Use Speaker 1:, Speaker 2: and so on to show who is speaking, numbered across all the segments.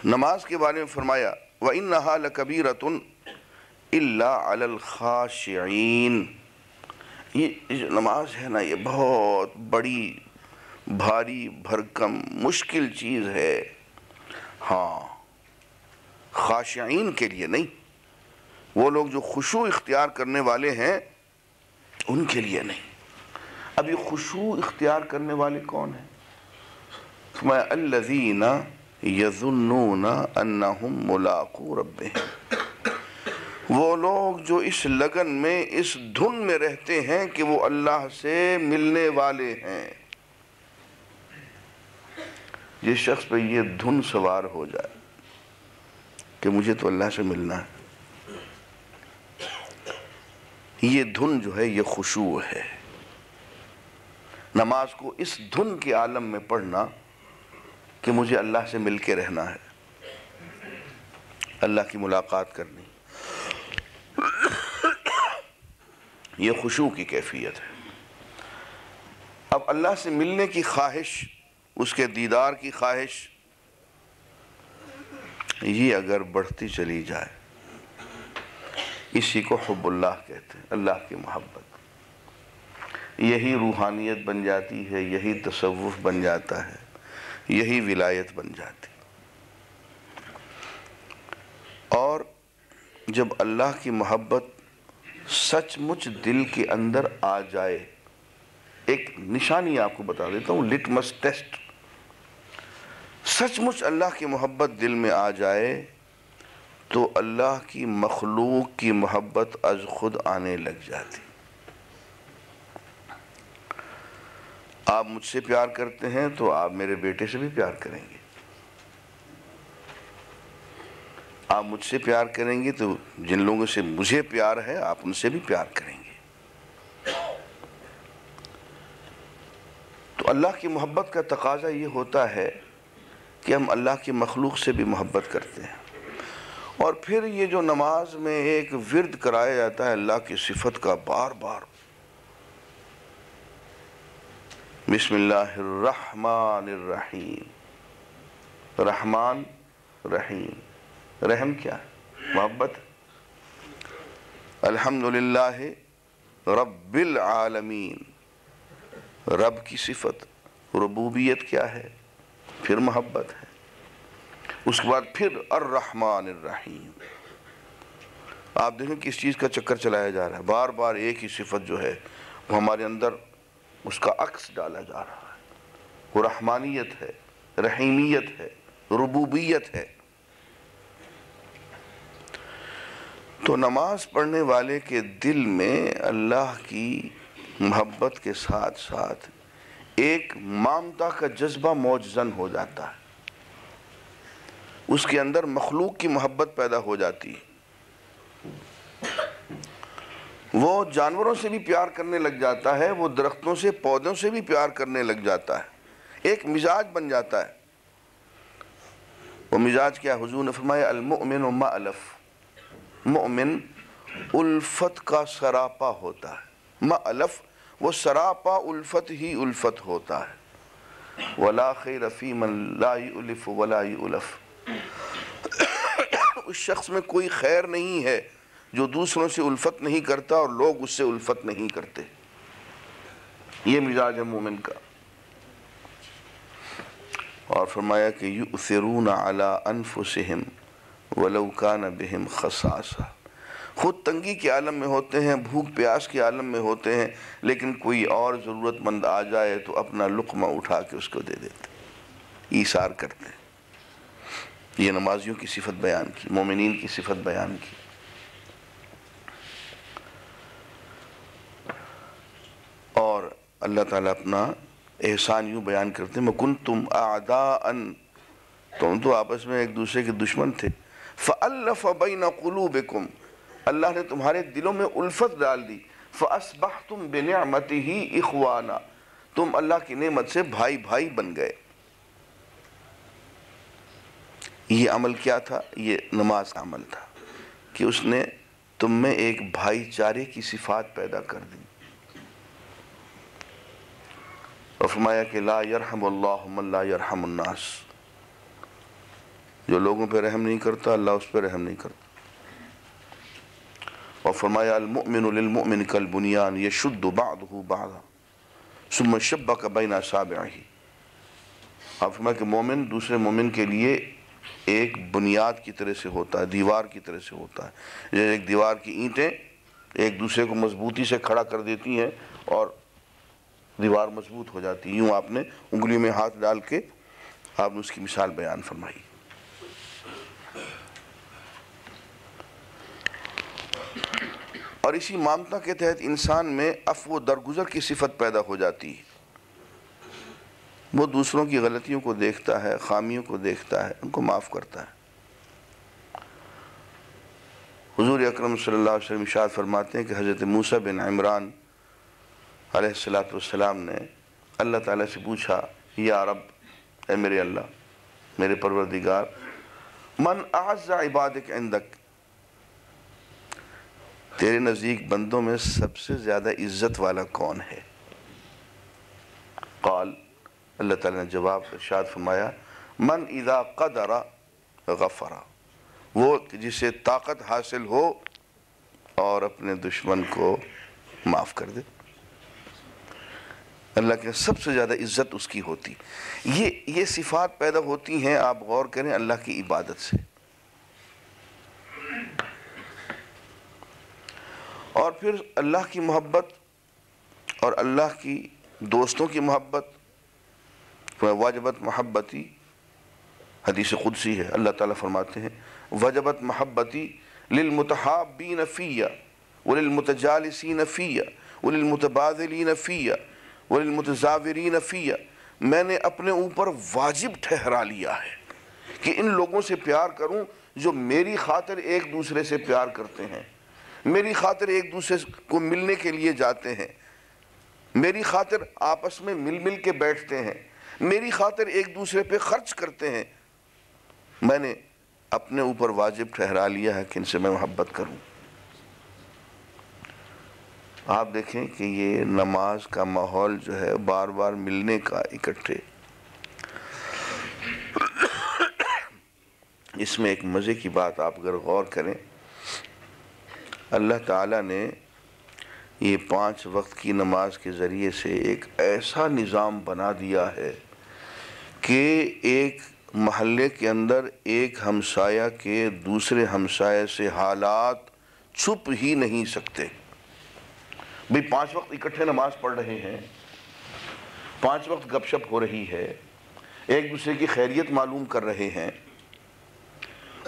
Speaker 1: نماز کے بارے میں فرمایا وَإِنَّهَا لَكَبِيرَةٌ إِلَّا عَلَى الْخَاشِعِينَ. یہ جو نماز ہے نا، یہ بہت بڑی بھاری بھرکم مشکل چیز ہے. ہاں، خاشعین کے لیے نہیں. وہ لوگ جو خشوع اختیار کرنے والے ہیں ان کے لیے نہیں. اب یہ خشوع اختیار کرنے والے کون ہیں؟ فرمایا الذین یظنون انہم ملاقو ربہم. وہ لوگ جو اس لگن میں، اس دھن میں رہتے ہیں کہ وہ اللہ سے ملنے والے ہیں. جس شخص پہ یہ دھن سوار ہو جائے کہ مجھے تو اللہ سے ملنا ہے، یہ دھن جو ہے یہ خشوع ہے. نماز کو اس دھن کے عالم میں پڑھنا کہ مجھے اللہ سے مل کے رہنا ہے، اللہ کی ملاقات کرنی، یہ خشوع کی کیفیت ہے. اب اللہ سے ملنے کی خواہش، اس کے دیدار کی خواہش، یہ اگر بڑھتی چلی جائے، اسی کو حب اللہ کہتے ہیں، اللہ کی محبت. یہی روحانیت بن جاتی ہے، یہی تصوف بن جاتا ہے، یہی ولایت بن جاتی. اور جب اللہ کی محبت سچ مچ دل کے اندر آ جائے، ایک نشانی آپ کو بتا دیتا ہوں، لٹمس ٹیسٹ. سچ مچ اللہ کی محبت دل میں آ جائے تو اللہ کی مخلوق کی محبت از خود آنے لگ جاتی. آپ مجھ سے پیار کرتے ہیں تو آپ میرے بیٹے سے بھی پیار کریں گے. آپ مجھ سے پیار کریں گے تو جن لوگوں سے مجھے پیار ہے آپ ان سے بھی پیار کریں گے. تو اللہ کی محبت کا تقاضا یہ ہوتا ہے کہ ہم اللہ کی مخلوق سے بھی محبت کرتے ہیں. اور پھر یہ جو نماز میں ایک ورد کرایا جاتا ہے اللہ کی صفت کا بار بار، بسم اللہ الرحمن الرحیم. رحمان رحیم، رحم کیا ہے؟ محبت. الحمدللہ رب العالمین، رب کی صفت. ربوبیت کیا ہے؟ پھر محبت ہے. اس کے بعد پھر الرحمن الرحیم. آپ دیکھیں کس چیز کا چکر چلایا جا رہا ہے، بار بار ایک ہی صفت جو ہے وہ ہمارے اندر اس کا عکس ڈالا جا رہا ہے. وہ رحمانیت ہے، رحیمیت ہے، ربوبیت ہے. تو نماز پڑھنے والے کے دل میں اللہ کی محبت کے ساتھ ساتھ ایک مامتا کا جذبہ موجزن ہو جاتا ہے. اس کے اندر مخلوق کی محبت پیدا ہو جاتی ہے. وہ جانوروں سے بھی پیار کرنے لگ جاتا ہے، وہ درختوں سے، پودوں سے بھی پیار کرنے لگ جاتا ہے. ایک مزاج بن جاتا ہے. وہ مزاج کیا؟ حضور نے فرمایا المؤمن مألف. مؤمن الفت کا سراپا ہوتا ہے. مألف وہ سراپا الفت ہی الفت ہوتا ہے. ولا خیر فی من لا یؤلف ولا یؤلف. اس شخص میں کوئی خیر نہیں ہے جو دوسروں سے الفت نہیں کرتا اور لوگ اس سے الفت نہیں کرتے. یہ مزاج ہے مومن کا. اور فرمایا کہ یؤثرون علی انفسہم ولو کان بہم خصاصہ. خود تنگی کے عالم میں ہوتے ہیں، بھوک پیاس کے عالم میں ہوتے ہیں، لیکن کوئی اور ضرورت مند آ جائے تو اپنا لقمہ اٹھا کے اس کو دے دیتے، ایثار کرتے ہیں. یہ نمازیوں کی صفت بیان کی، مومنین کی صفت بیان کی. اور اللہ تعالیٰ اپنا احسان یوں بیان کرتے ہیں وَكُنْتُمْ أَعْدَاءً. تم تو آپس میں ایک دوسرے کے دشمن تھے. فَأَلَّفَ بَيْنَ قُلُوبِكُمْ. اللہ نے تمہارے دلوں میں الفت ڈال دی. فَأَصْبَحْتُمْ بِنِعْمَتِهِ إِخْوَانًا. تم اللہ کی نعمت سے بھائی بھائی بن گئے. یہ عمل کیا تھا؟ یہ نماز کا عمل تھا کہ اس نے تم میں ایک بھائی چارے کی صفات پیدا کر دی. اور فرمایا کہ لا یرحم اللہ من لا یرحم الناس، جو لوگوں پہ رحم نہیں کرتا اللہ اس پہ رحم نہیں کرتا۔ اور فرمایا المؤمن للمؤمن کالبنیان یشد بعضہ بعضا ثم شبک بین اصابعہ۔ آپ فرمایا کہ مومن دوسرے مومن کے لیے ایک بنیاد کی طرح سے ہوتا ہے، دیوار کی طرح سے ہوتا ہے، جیسے ایک دیوار کی اینٹیں ایک دوسرے کو مضبوطی سے کھڑا کر دیتی ہیں اور دیوار مضبوط ہو جاتی ہے، یوں آپ نے انگلی میں ہاتھ ڈال کے آپ نے اس کی مثال بیان فرمائی۔ اور اسی مامتا کے تحت انسان میں عفو و درگزر کی صفت پیدا ہو جاتی ہے، وہ دوسروں کی غلطیوں کو دیکھتا ہے، خامیوں کو دیکھتا ہے، ان کو معاف کرتا ہے۔ حضور اکرم صلی اللہ علیہ وسلم ارشاد فرماتے ہیں کہ حضرت موسیٰ بن عمران علیہ السلام نے اللہ تعالیٰ سے پوچھا، یا رب، اے میرے اللہ، میرے پروردگار، من اعز عبادک عندک، تیرے نزدیک بندوں میں سب سے زیادہ عزت والا کون ہے؟ قال، اللہ تعالیٰ نے جواب ارشاد فرمایا، من اذا قدر غفر، وہ جسے طاقت حاصل ہو اور اپنے دشمن کو معاف کر دے۔ اللہ کے سب سے زیادہ عزت اس کی ہوتی۔ یہ صفات پیدا ہوتی ہیں، آپ غور کریں، اللہ کی عبادت سے۔ اور پھر اللہ کی محبت اور اللہ کی دوستوں کی محبت، واجبت محبتی، حدیث قدسی ہے، اللہ تعالیٰ فرماتے ہیں وجبت محبتی للمتحابین فیہ وللمتجالسین فیہ وللمتبادلین فیہ وللمتزاورین فیہ، میں نے اپنے اوپر واجب ٹھہرا لیا ہے کہ ان لوگوں سے پیار کروں جو میری خاطر ایک دوسرے سے پیار کرتے ہیں، میری خاطر ایک دوسرے کو ملنے کے لیے جاتے ہیں، میری خاطر آپس میں مل کے بیٹھتے ہیں، میری خاطر ایک دوسرے پہ خرچ کرتے ہیں۔ میں نے اپنے اوپر واجب ٹھہرا لیا ہے کہ ان سے میں محبت کروں۔ آپ دیکھیں کہ یہ نماز کا ماحول جو ہے بار بار ملنے کا، اکٹھے، اس میں ایک مزے کی بات آپ اگر غور کریں، اللہ تعالیٰ نے یہ 5 وقت کی نماز کے ذریعے سے ایک ایسا نظام بنا دیا ہے کہ ایک محلے کے اندر ایک ہمسایہ کے دوسرے ہمسایہ سے حالات چھپ ہی نہیں سکتے۔ بھئی 5 وقت اکٹھے نماز پڑھ رہے ہیں، 5 وقت گپ شپ ہو رہی ہے، ایک دوسرے کی خیریت معلوم کر رہے ہیں۔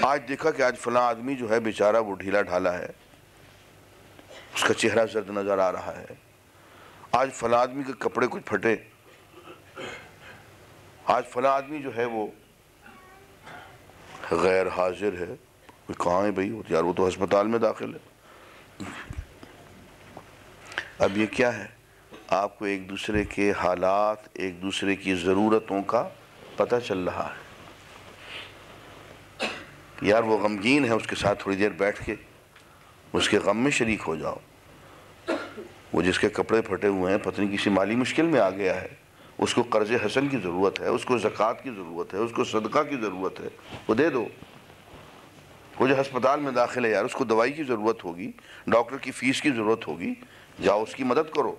Speaker 1: آج دیکھا کہ آج فلاں آدمی جو ہے بیچارہ وہ ڈھیلا ڈھالا ہے، اس کا چہرہ زرد نظر آ رہا ہے، آج فلاں آدمی کے کپڑے کچھ پھٹے، آج فلاں آدمی جو ہے وہ غیر حاضر ہے۔ کہاں ہے بھئی یار، وہ تو ہسپتال میں داخل ہے۔ اب یہ کیا ہے؟ آپ کو ایک دوسرے کے حالات، ایک دوسرے کی ضرورتوں کا پتہ چل رہا ہے۔ یار وہ غمگین ہے، اس کے ساتھ تھوڑی دیر بیٹھ کے اس کے غم میں شریک ہو جاؤ۔ وہ جس کے کپڑے پھٹے ہوئے ہیں، پتہ نہیں کسی مالی مشکل میں آ گیا ہے، اس کو قرض حسن کی ضرورت ہے، اس کو زکوٰۃ کی ضرورت ہے، اس کو صدقہ کی ضرورت ہے، وہ دے دو۔ وہ جو ہسپتال میں داخل ہے، یار اس کو دوائی کی ضرورت ہوگی، ڈاکٹر کی فیس کی ضرورت ہوگی، جاؤ اس کی مدد کرو۔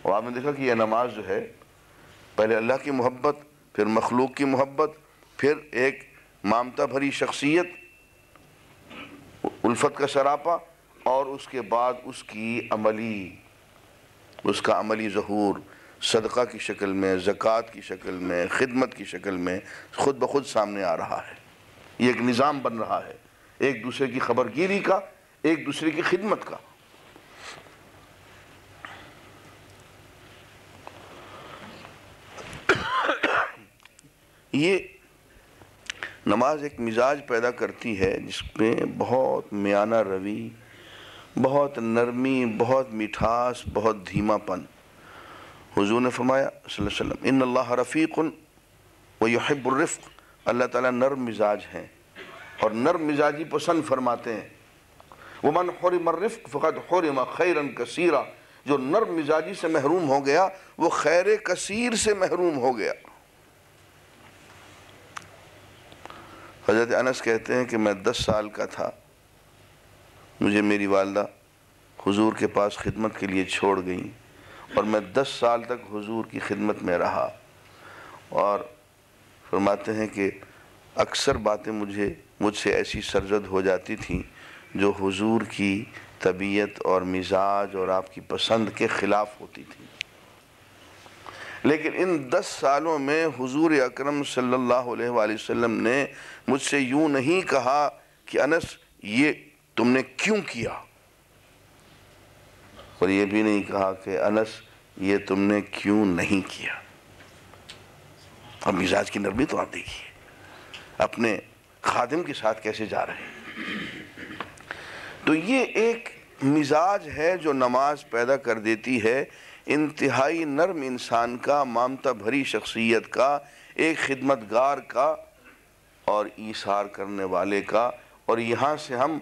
Speaker 1: اور آپ نے دیکھا کہ یہ نماز جو ہے، پہلے اللہ کی محبت، پھر مخلوق کی محبت، پھر ایک مامتا بھری شخصیت، الفت کا سراپا، اور اس کے بعد اس کا عملی ظہور صدقہ کی شکل میں، زکوٰۃ کی شکل میں، خدمت کی شکل میں خود بخود سامنے آ رہا ہے۔ یہ ایک نظام بن رہا ہے، ایک دوسرے کی خبرگیری کا، ایک دوسرے کی خدمت کا۔ یہ نماز ایک مزاج پیدا کرتی ہے جس میں بہت میانہ روی، بہت نرمی، بہت مٹھاس، بہت دھیما پن۔ حضور نے فرمایا صلی اللہ علیہ وسلم، ان اللہ رفیق ویحب الرفق، اللہ تعالیٰ نرم مزاج ہیں اور نرم مزاجی پسند فرماتے ہیں۔ ومن حرم الرفق فقد حرم خیرا کثیرا، جو نرم مزاجی سے محروم ہو گیا وہ خیر کثیر سے محروم ہو گیا۔ حضرت انس کہتے ہیں کہ میں 10 سال کا تھا، مجھے میری والدہ حضور کے پاس خدمت کے لیے چھوڑ گئیں اور میں 10 سال تک حضور کی خدمت میں رہا، اور فرماتے ہیں کہ اکثر باتیں مجھ سے ایسی سرزد ہو جاتی تھیں جو حضور کی طبیعت اور مزاج اور آپ کی پسند کے خلاف ہوتی تھیں، لیکن ان 10 سالوں میں حضور اکرم صلی اللہ علیہ وآلہ وسلم نے مجھ سے یوں نہیں کہا کہ انس یہ تم نے کیوں کیا، اور یہ بھی نہیں کہا کہ انس یہ تم نے کیوں نہیں کیا۔ اب مزاج کی نرمی تو آپ دیکھیے اپنے خادم کے ساتھ کیسے جا رہے ہیں۔ تو یہ ایک مزاج ہے جو نماز پیدا کر دیتی ہے، انتہائی نرم انسان کا، ممتا بھری شخصیت کا، ایک خدمتگار کا اور ایثار کرنے والے کا۔ اور یہاں سے ہم